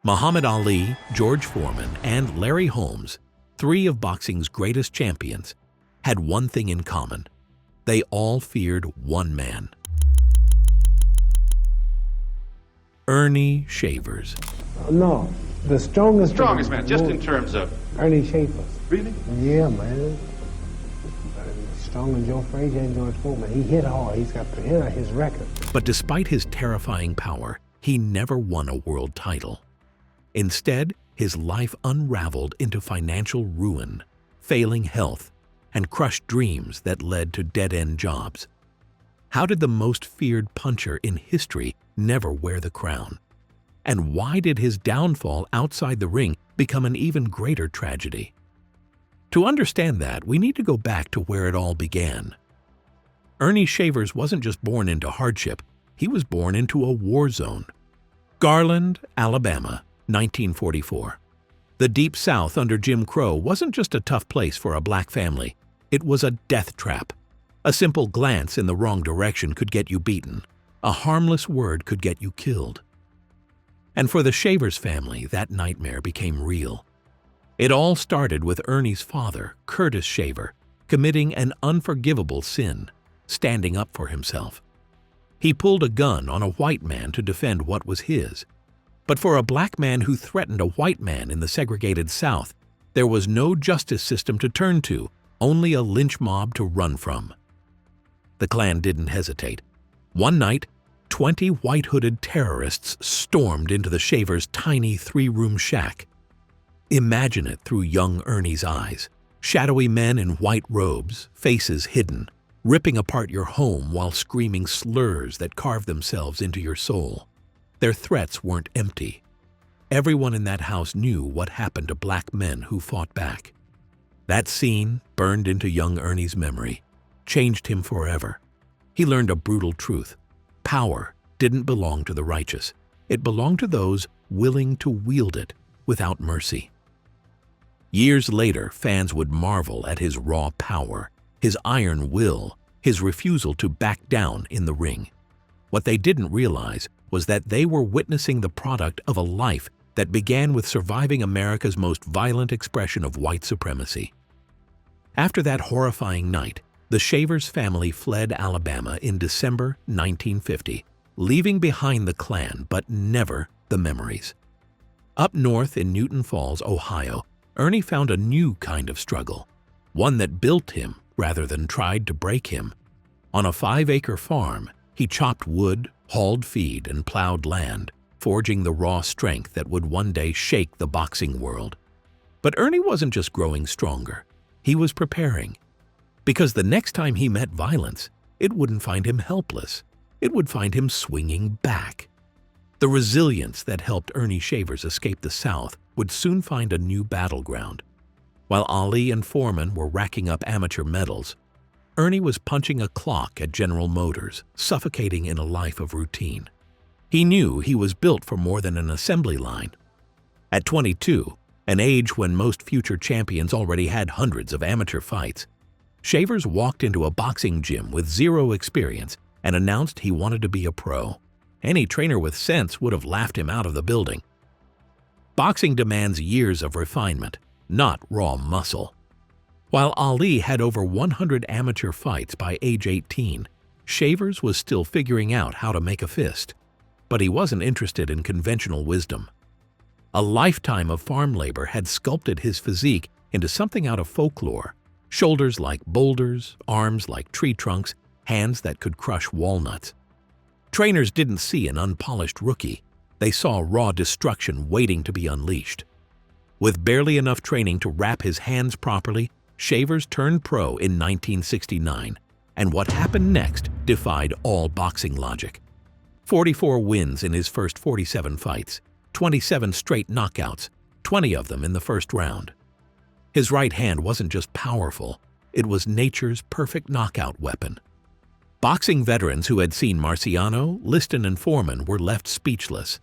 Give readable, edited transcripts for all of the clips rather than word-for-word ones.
Muhammad Ali, George Foreman, and Larry Holmes, three of boxing's greatest champions, had one thing in common. They all feared one man. Ernie Shavers. No, the strongest man, just in terms of... Earnie Shavers. Really? Yeah, man. Stronger than Joe Frazier and George Foreman. He hit hard. He's got the hit on his record. But despite his terrifying power, he never won a world title. Instead, his life unraveled into financial ruin, failing health, and crushed dreams that led to dead-end jobs. How did the most feared puncher in history never wear the crown? And why did his downfall outside the ring become an even greater tragedy? To understand that, we need to go back to where it all began. Ernie Shavers wasn't just born into hardship, he was born into a war zone. Garland, Alabama, 1944. The Deep South under Jim Crow wasn't just a tough place for a black family, it was a death trap. A simple glance in the wrong direction could get you beaten. A harmless word could get you killed. And for the Shavers family, that nightmare became real. It all started with Ernie's father, Curtis Shaver, committing an unforgivable sin, standing up for himself. He pulled a gun on a white man to defend what was his. But for a black man who threatened a white man in the segregated South, there was no justice system to turn to, only a lynch mob to run from. The Klan didn't hesitate. One night, 20 white-hooded terrorists stormed into the Shavers' tiny three-room shack. Imagine it through young Ernie's eyes. Shadowy men in white robes, faces hidden, ripping apart your home while screaming slurs that carve themselves into your soul. Their threats weren't empty. Everyone in that house knew what happened to black men who fought back. That scene burned into young Ernie's memory, changed him forever. He learned a brutal truth. Power didn't belong to the righteous. It belonged to those willing to wield it without mercy. Years later, fans would marvel at his raw power, his iron will, his refusal to back down in the ring. What they didn't realize was that they were witnessing the product of a life that began with surviving America's most violent expression of white supremacy. After that horrifying night, the Shavers family fled Alabama in December 1950, leaving behind the Klan but never the memories. Up north in Newton Falls, Ohio, Ernie found a new kind of struggle, one that built him rather than tried to break him. On a 5-acre farm, he chopped wood, hauled feed, and plowed land, forging the raw strength that would one day shake the boxing world. But Ernie wasn't just growing stronger, he was preparing. Because the next time he met violence, it wouldn't find him helpless, it would find him swinging back. The resilience that helped Ernie Shavers escape the South would soon find a new battleground. While Ali and Foreman were racking up amateur medals, Ernie was punching a clock at General Motors, suffocating in a life of routine. He knew he was built for more than an assembly line. At 22, an age when most future champions already had hundreds of amateur fights, Shavers walked into a boxing gym with zero experience and announced he wanted to be a pro. Any trainer with sense would have laughed him out of the building. Boxing demands years of refinement, not raw muscle. While Ali had over 100 amateur fights by age 18, Shavers was still figuring out how to make a fist. But he wasn't interested in conventional wisdom. A lifetime of farm labor had sculpted his physique into something out of folklore. Shoulders like boulders, arms like tree trunks, hands that could crush walnuts. Trainers didn't see an unpolished rookie. They saw raw destruction waiting to be unleashed. With barely enough training to wrap his hands properly, Shavers turned pro in 1969, and what happened next defied all boxing logic. 44 wins in his first 47 fights, 27 straight knockouts, 20 of them in the first round. His right hand wasn't just powerful, it was nature's perfect knockout weapon. Boxing veterans who had seen Marciano, Liston, and Foreman were left speechless.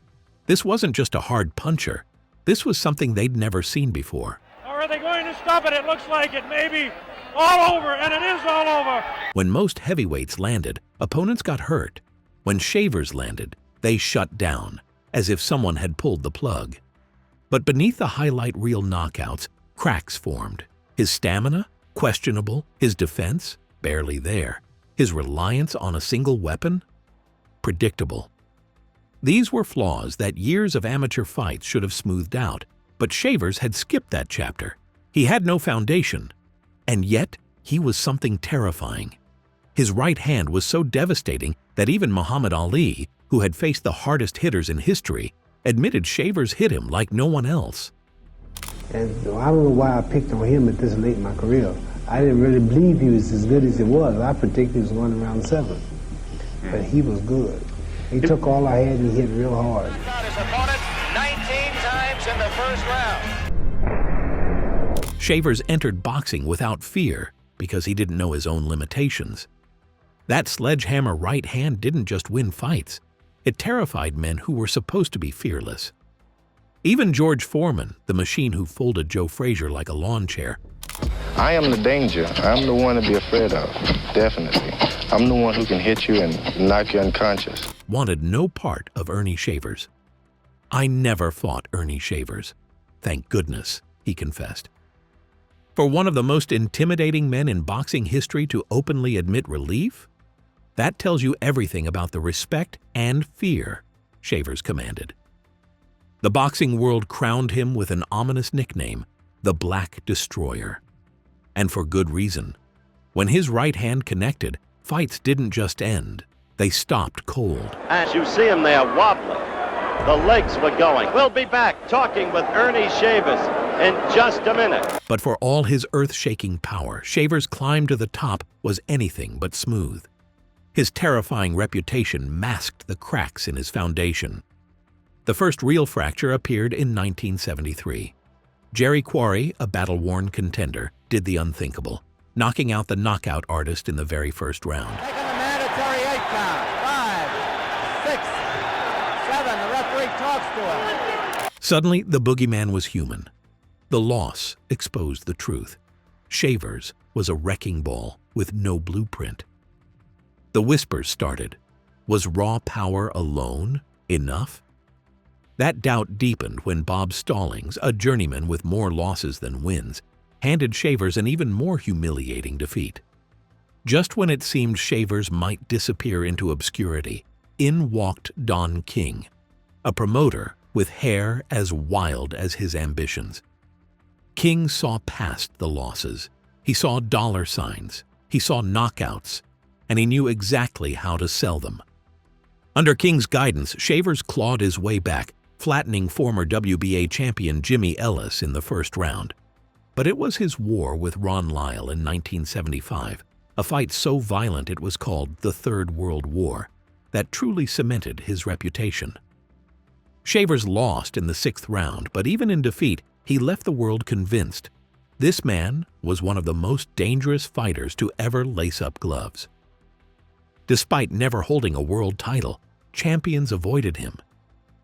This wasn't just a hard puncher, this was something they'd never seen before. Or are they going to stop it? It looks like it may be all over, and it is all over. When most heavyweights landed, opponents got hurt. When Shavers landed, they shut down, as if someone had pulled the plug. But beneath the highlight reel knockouts, cracks formed. His stamina? Questionable. His defense? Barely there. His reliance on a single weapon? Predictable. These were flaws that years of amateur fights should have smoothed out, but Shavers had skipped that chapter. He had no foundation. And yet, he was something terrifying. His right hand was so devastating that even Muhammad Ali, who had faced the hardest hitters in history, admitted Shavers hit him like no one else. And I don't know why I picked on him at this late in my career. I didn't really believe he was as good as he was. I predicted he was going around 7. But he was good. He took all I had and he hit real hard. His opponent 19 times in the first round. Shavers entered boxing without fear because he didn't know his own limitations. That sledgehammer right hand didn't just win fights. It terrified men who were supposed to be fearless. Even George Foreman, the machine who folded Joe Frazier like a lawn chair. I am the danger. I'm the one to be afraid of, definitely. I'm the one who can hit you and knock you unconscious. Wanted no part of Earnie Shavers. I never fought Earnie Shavers. Thank goodness, he confessed. For one of the most intimidating men in boxing history to openly admit relief? That tells you everything about the respect and fear Shavers commanded. The boxing world crowned him with an ominous nickname, the Black Destroyer. And for good reason. When his right hand connected, fights didn't just end, they stopped cold. As you see him there wobbling, the legs were going. We'll be back talking with Earnie Shavers in just a minute. But for all his earth-shaking power, Shavers' climb to the top was anything but smooth. His terrifying reputation masked the cracks in his foundation. The first real fracture appeared in 1973. Jerry Quarry, a battle-worn contender, did the unthinkable, knocking out the knockout artist in the very first round. Taking a mandatory 8 count. 5, 6, 7. The referee talks to him. Suddenly, the boogeyman was human. The loss exposed the truth. Shavers was a wrecking ball with no blueprint. The whispers started. Was raw power alone enough? That doubt deepened when Bob Stallings, a journeyman with more losses than wins, handed Shavers an even more humiliating defeat. Just when it seemed Shavers might disappear into obscurity, in walked Don King, a promoter with hair as wild as his ambitions. King saw past the losses. He saw dollar signs. He saw knockouts. And he knew exactly how to sell them. Under King's guidance, Shavers clawed his way back, flattening former WBA champion Jimmy Ellis in the first round. But it was his war with Ron Lyle in 1975, a fight so violent it was called the Third World War, that truly cemented his reputation. Shavers lost in the 6th round, but even in defeat, he left the world convinced this man was one of the most dangerous fighters to ever lace up gloves. Despite never holding a world title, champions avoided him.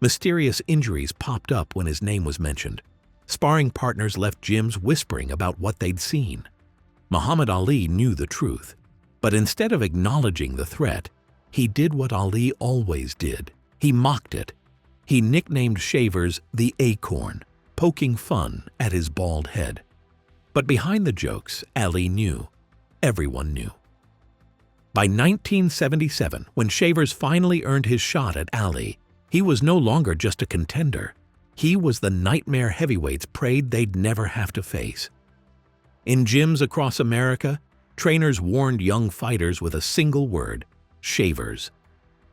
Mysterious injuries popped up when his name was mentioned. Sparring partners left gyms whispering about what they'd seen. Muhammad Ali knew the truth, but instead of acknowledging the threat, he did what Ali always did. He mocked it. He nicknamed Shavers the Acorn, poking fun at his bald head. But behind the jokes, Ali knew. Everyone knew. By 1977, when Shavers finally earned his shot at Ali, he was no longer just a contender. He was the nightmare heavyweights prayed they'd never have to face. In gyms across America, trainers warned young fighters with a single word: Shavers.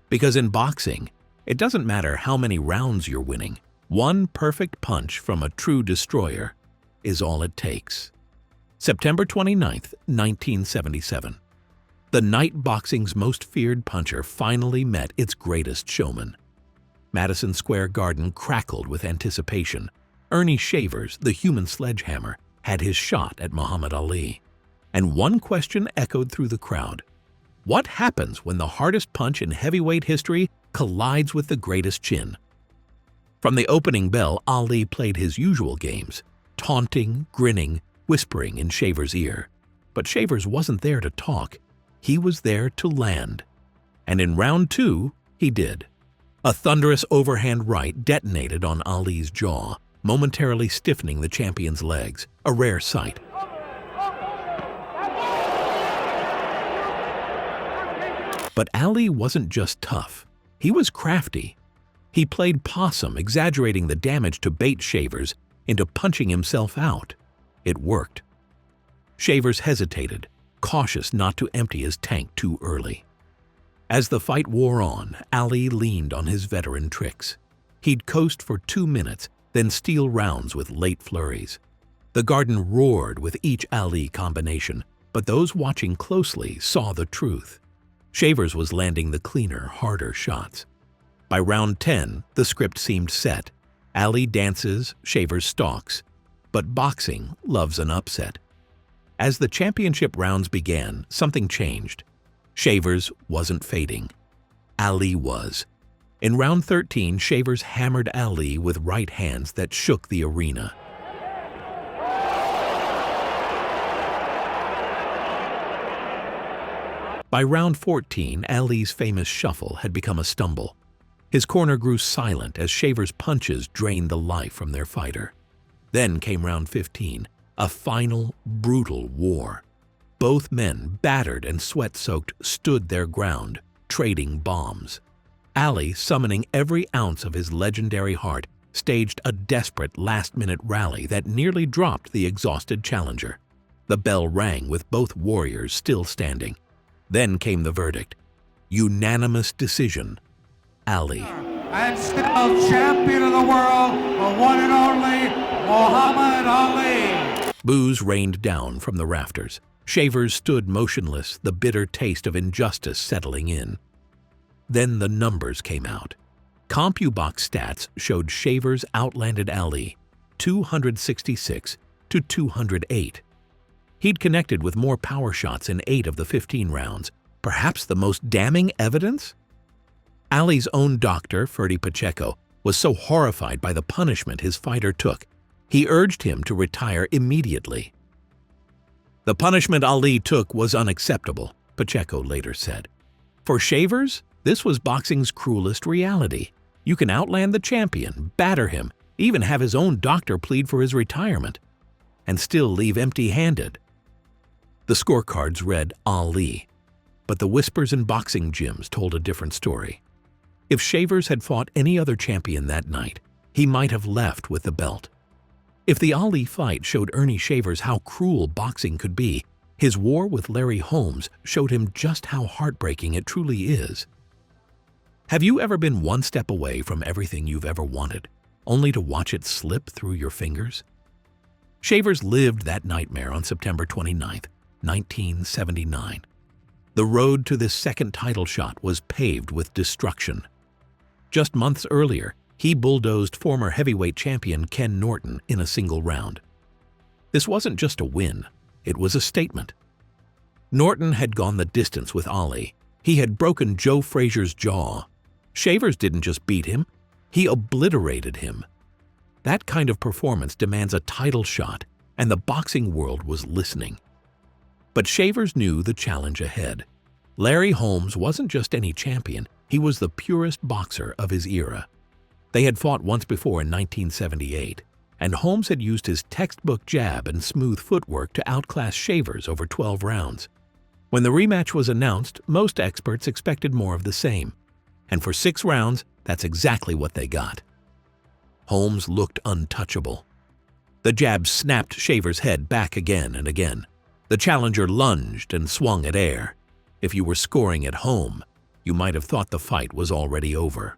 Because in boxing, it doesn't matter how many rounds you're winning, one perfect punch from a true destroyer is all it takes. September 29, 1977. The night boxing's most feared puncher finally met its greatest showman. Madison Square Garden crackled with anticipation. Earnie Shavers, the human sledgehammer, had his shot at Muhammad Ali. And one question echoed through the crowd. What happens when the hardest punch in heavyweight history collides with the greatest chin? From the opening bell, Ali played his usual games, taunting, grinning, whispering in Shavers' ear. But Shavers wasn't there to talk. He was there to land. And in round 2, he did. A thunderous overhand right detonated on Ali's jaw, momentarily stiffening the champion's legs, a rare sight. But Ali wasn't just tough. He was crafty. He played possum, exaggerating the damage to bait Shavers into punching himself out. It worked. Shavers hesitated, cautious not to empty his tank too early. As the fight wore on, Ali leaned on his veteran tricks. He'd coast for 2 minutes, then steal rounds with late flurries. The garden roared with each Ali combination, but those watching closely saw the truth. Shavers was landing the cleaner, harder shots. By round 10, the script seemed set. Ali dances, Shavers stalks. But boxing loves an upset. As the championship rounds began, something changed. Shavers wasn't fading. Ali was. In round 13, Shavers hammered Ali with right hands that shook the arena. By round 14, Ali's famous shuffle had become a stumble. His corner grew silent as Shavers' punches drained the life from their fighter. Then came round 15, a final, brutal war. Both men, battered and sweat-soaked, stood their ground, trading bombs. Ali, summoning every ounce of his legendary heart, staged a desperate last-minute rally that nearly dropped the exhausted challenger. The bell rang with both warriors still standing. Then came the verdict. Unanimous decision. Ali. And still champion of the world, the one and only Muhammad Ali. Boos rained down from the rafters. Shavers stood motionless, the bitter taste of injustice settling in. Then the numbers came out. CompuBox stats showed Shavers outlanded Ali 266 to 208. He'd connected with more power shots in 8 of the 15 rounds, perhaps the most damning evidence? Ali's own doctor, Ferdy Pacheco, was so horrified by the punishment his fighter took, he urged him to retire immediately. The punishment Ali took was unacceptable, Pacheco later said. For Shavers, this was boxing's cruelest reality. You can outland the champion, batter him, even have his own doctor plead for his retirement, and still leave empty-handed. The scorecards read Ali, but the whispers in boxing gyms told a different story. If Shavers had fought any other champion that night, he might have left with the belt. If the Ali fight showed Earnie Shavers how cruel boxing could be, his war with Larry Holmes showed him just how heartbreaking it truly is. Have you ever been one step away from everything you've ever wanted, only to watch it slip through your fingers? Shavers lived that nightmare on September 29, 1979. The road to this second title shot was paved with destruction. Just months earlier, he bulldozed former heavyweight champion Ken Norton in a single round. This wasn't just a win, it was a statement. Norton had gone the distance with Ali. He had broken Joe Frazier's jaw. Shavers didn't just beat him, he obliterated him. That kind of performance demands a title shot, and the boxing world was listening. But Shavers knew the challenge ahead. Larry Holmes wasn't just any champion, he was the purest boxer of his era. They had fought once before in 1978, and Holmes had used his textbook jab and smooth footwork to outclass Shavers over 12 rounds. When the rematch was announced, most experts expected more of the same. And for 6 rounds, that's exactly what they got. Holmes looked untouchable. The jab snapped Shavers' head back again and again. The challenger lunged and swung at air. If you were scoring at home, you might have thought the fight was already over.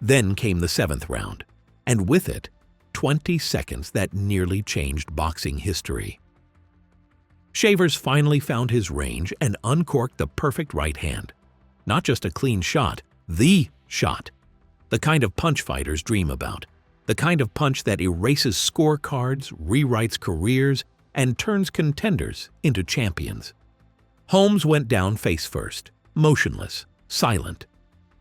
Then came the 7th round, and with it, 20 seconds that nearly changed boxing history. Shavers finally found his range and uncorked the perfect right hand. Not just a clean shot, the shot. The kind of punch fighters dream about. The kind of punch that erases scorecards, rewrites careers, and turns contenders into champions. Holmes went down face first, motionless, silent.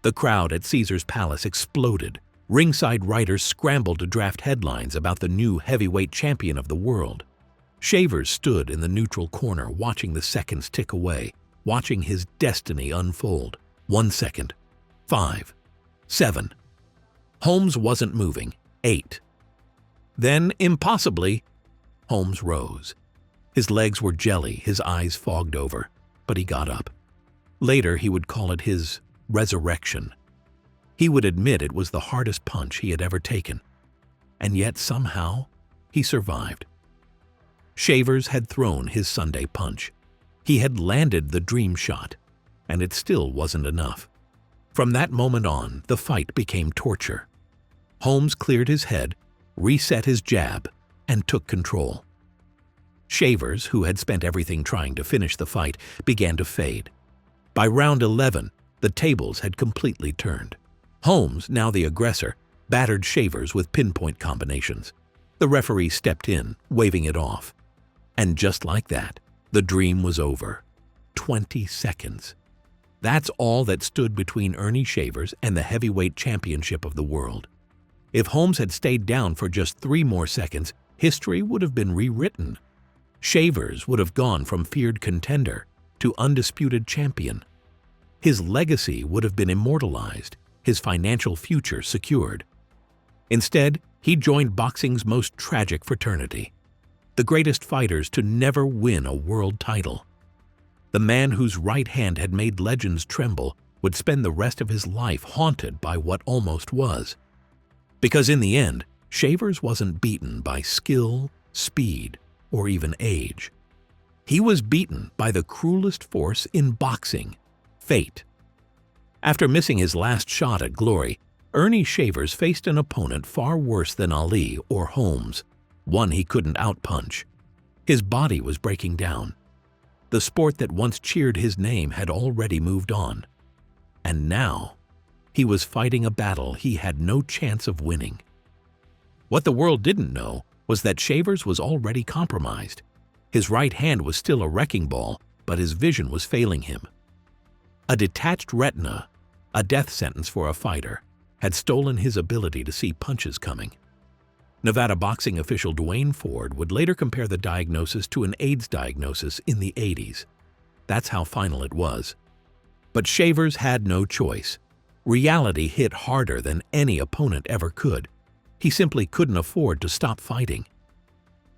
The crowd at Caesar's Palace exploded. Ringside writers scrambled to draft headlines about the new heavyweight champion of the world. Shavers stood in the neutral corner watching the seconds tick away, watching his destiny unfold. 1 second. 5. 7. Holmes wasn't moving. 8. Then, impossibly, Holmes rose. His legs were jelly, his eyes fogged over, but he got up. Later, he would call it his resurrection. He would admit it was the hardest punch he had ever taken, and yet somehow he survived. Shavers had thrown his Sunday punch. He had landed the dream shot, and it still wasn't enough. From that moment on, the fight became torture. Holmes cleared his head, reset his jab, and took control. Shavers, who had spent everything trying to finish the fight, began to fade. By round 11, the tables had completely turned. Holmes, now the aggressor, battered Shavers with pinpoint combinations. The referee stepped in, waving it off. And just like that, the dream was over. 20 seconds. That's all that stood between Earnie Shavers and the heavyweight championship of the world. If Holmes had stayed down for just 3 more seconds, history would have been rewritten. Shavers would have gone from feared contender to undisputed champion. His legacy would have been immortalized, his financial future secured. Instead, he joined boxing's most tragic fraternity, the greatest fighters to never win a world title. The man whose right hand had made legends tremble would spend the rest of his life haunted by what almost was. Because in the end, Shavers wasn't beaten by skill, speed, or even age. He was beaten by the cruelest force in boxing, fate. After missing his last shot at glory, Earnie Shavers faced an opponent far worse than Ali or Holmes, one he couldn't outpunch. His body was breaking down. The sport that once cheered his name had already moved on. And now, he was fighting a battle he had no chance of winning. What the world didn't know was that Shavers was already compromised. His right hand was still a wrecking ball, but his vision was failing him. A detached retina, a death sentence for a fighter, had stolen his ability to see punches coming. Nevada boxing official Dwayne Ford would later compare the diagnosis to an AIDS diagnosis in the 80s. That's how final it was. But Shavers had no choice. Reality hit harder than any opponent ever could. He simply couldn't afford to stop fighting.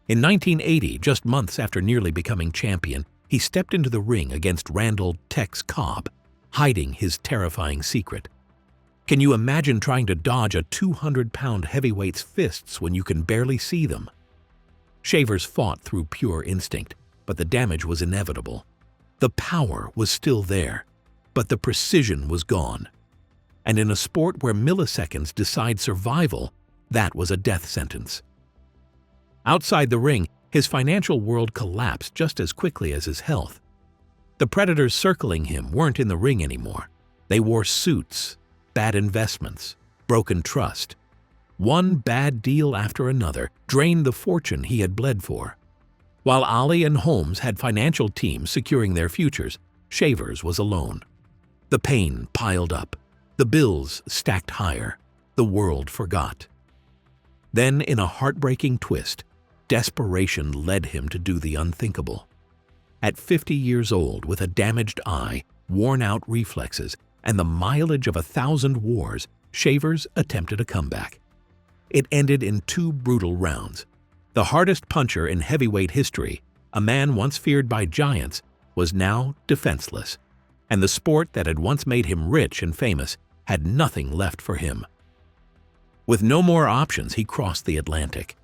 In 1980, just months after nearly becoming champion, he stepped into the ring against Randall "Tex" Cobb, hiding his terrifying secret. Can you imagine trying to dodge a 200-pound heavyweight's fists when you can barely see them? Shavers fought through pure instinct, but the damage was inevitable. The power was still there, but the precision was gone. And in a sport where milliseconds decide survival, that was a death sentence. Outside the ring, his financial world collapsed just as quickly as his health. The predators circling him weren't in the ring anymore. They wore suits, bad investments, broken trust. One bad deal after another drained the fortune he had bled for. While Ali and Holmes had financial teams securing their futures, Shavers was alone. The pain piled up. The bills stacked higher. The world forgot. Then, in a heartbreaking twist, desperation led him to do the unthinkable. At 50 years old, with a damaged eye, worn-out reflexes, and the mileage of 1,000 wars, Shavers attempted a comeback. It ended in 2 brutal rounds. The hardest puncher in heavyweight history, a man once feared by giants, was now defenseless, and the sport that had once made him rich and famous had nothing left for him. With no more options, he crossed the Atlantic.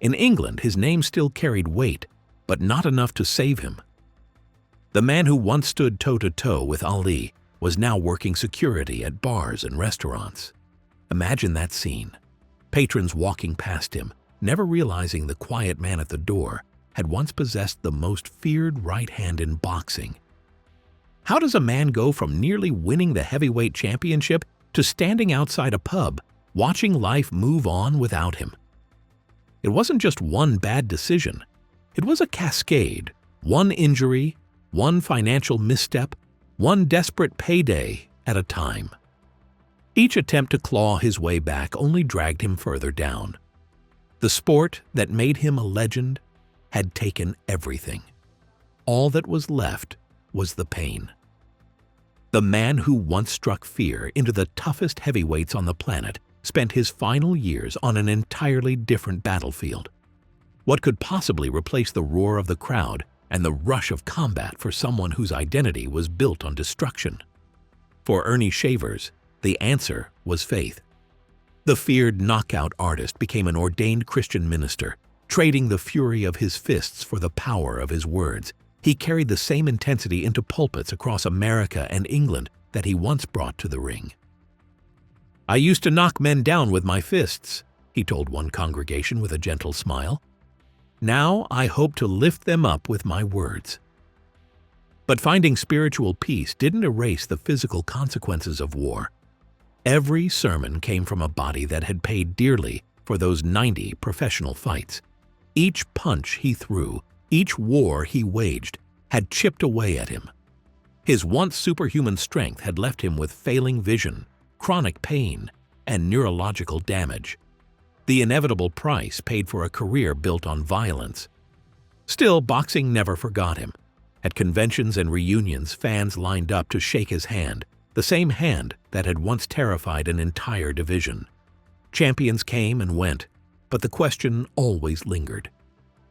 In England, his name still carried weight, but not enough to save him. The man who once stood toe-to-toe with Ali was now working security at bars and restaurants. Imagine that scene. Patrons walking past him, never realizing the quiet man at the door had once possessed the most feared right hand in boxing. How does a man go from nearly winning the heavyweight championship to standing outside a pub, watching life move on without him? It wasn't just one bad decision. It was a cascade. One injury, one financial misstep, one desperate payday at a time. Each attempt to claw his way back only dragged him further down. The sport that made him a legend had taken everything. All that was left was the pain. The man who once struck fear into the toughest heavyweights on the planet spent his final years on an entirely different battlefield. What could possibly replace the roar of the crowd and the rush of combat for someone whose identity was built on destruction? For Earnie Shavers, the answer was faith. The feared knockout artist became an ordained Christian minister, trading the fury of his fists for the power of his words. He carried the same intensity into pulpits across America and England that he once brought to the ring. "I used to knock men down with my fists," he told one congregation with a gentle smile. "Now I hope to lift them up with my words." But finding spiritual peace didn't erase the physical consequences of war. Every sermon came from a body that had paid dearly for those 90 professional fights. Each punch he threw, each war he waged, had chipped away at him. His once superhuman strength had left him with failing vision, chronic pain, and neurological damage. The inevitable price paid for a career built on violence. Still, boxing never forgot him. At conventions and reunions, fans lined up to shake his hand, the same hand that had once terrified an entire division. Champions came and went, but the question always lingered.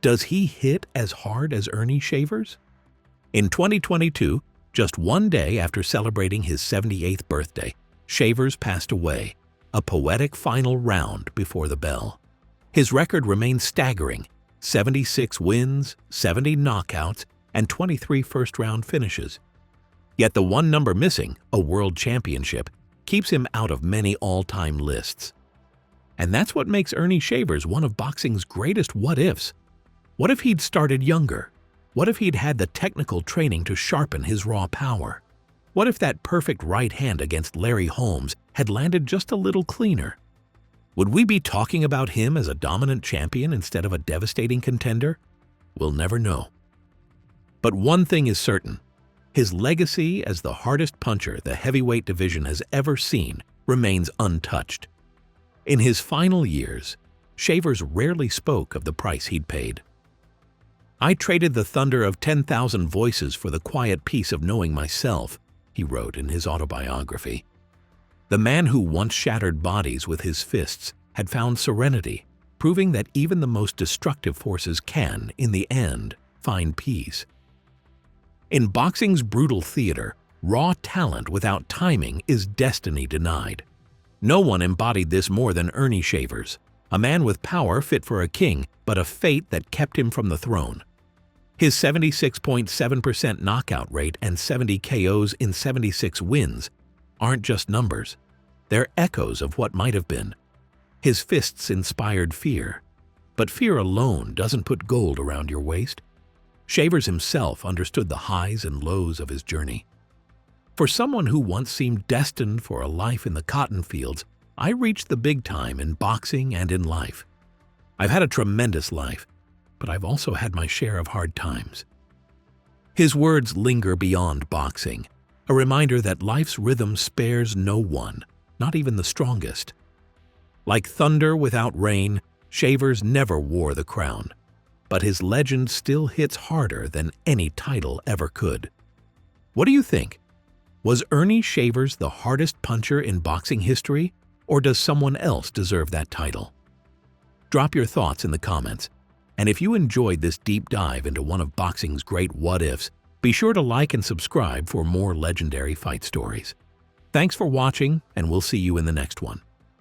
Does he hit as hard as Earnie Shavers? In 2022, just one day after celebrating his 78th birthday, Shavers passed away, a poetic final round before the bell. His record remains staggering: 76 wins, 70 knockouts, and 23 first-round finishes. Yet the one number missing, a world championship, keeps him out of many all-time lists. And that's what makes Earnie Shavers one of boxing's greatest what-ifs. What if he'd started younger? What if he'd had the technical training to sharpen his raw power? What if that perfect right hand against Larry Holmes had landed just a little cleaner? Would we be talking about him as a dominant champion instead of a devastating contender? We'll never know. But one thing is certain: his legacy as the hardest puncher the heavyweight division has ever seen remains untouched. In his final years, Shavers rarely spoke of the price he'd paid. "I traded the thunder of 10,000 voices for the quiet peace of knowing myself," he wrote in his autobiography. The man who once shattered bodies with his fists had found serenity, proving that even the most destructive forces can, in the end, find peace. In boxing's brutal theater, raw talent without timing is destiny denied. No one embodied this more than Earnie Shavers, a man with power fit for a king, but a fate that kept him from the throne. His 76.7% knockout rate and 70 KOs in 76 wins aren't just numbers. They're echoes of what might have been. His fists inspired fear, but fear alone doesn't put gold around your waist. Shavers himself understood the highs and lows of his journey. For someone who once seemed destined for a life in the cotton fields, I reached the big time in boxing and in life. I've had a tremendous life, but I've also had my share of hard times. His words linger beyond boxing, a reminder that life's rhythm spares no one, not even the strongest. Like thunder without rain, Shavers never wore the crown, but his legend still hits harder than any title ever could. What do you think? Was Earnie Shavers the hardest puncher in boxing history, or does someone else deserve that title? Drop your thoughts in the comments. And if you enjoyed this deep dive into one of boxing's great what-ifs, be sure to like and subscribe for more legendary fight stories. Thanks for watching, and we'll see you in the next one.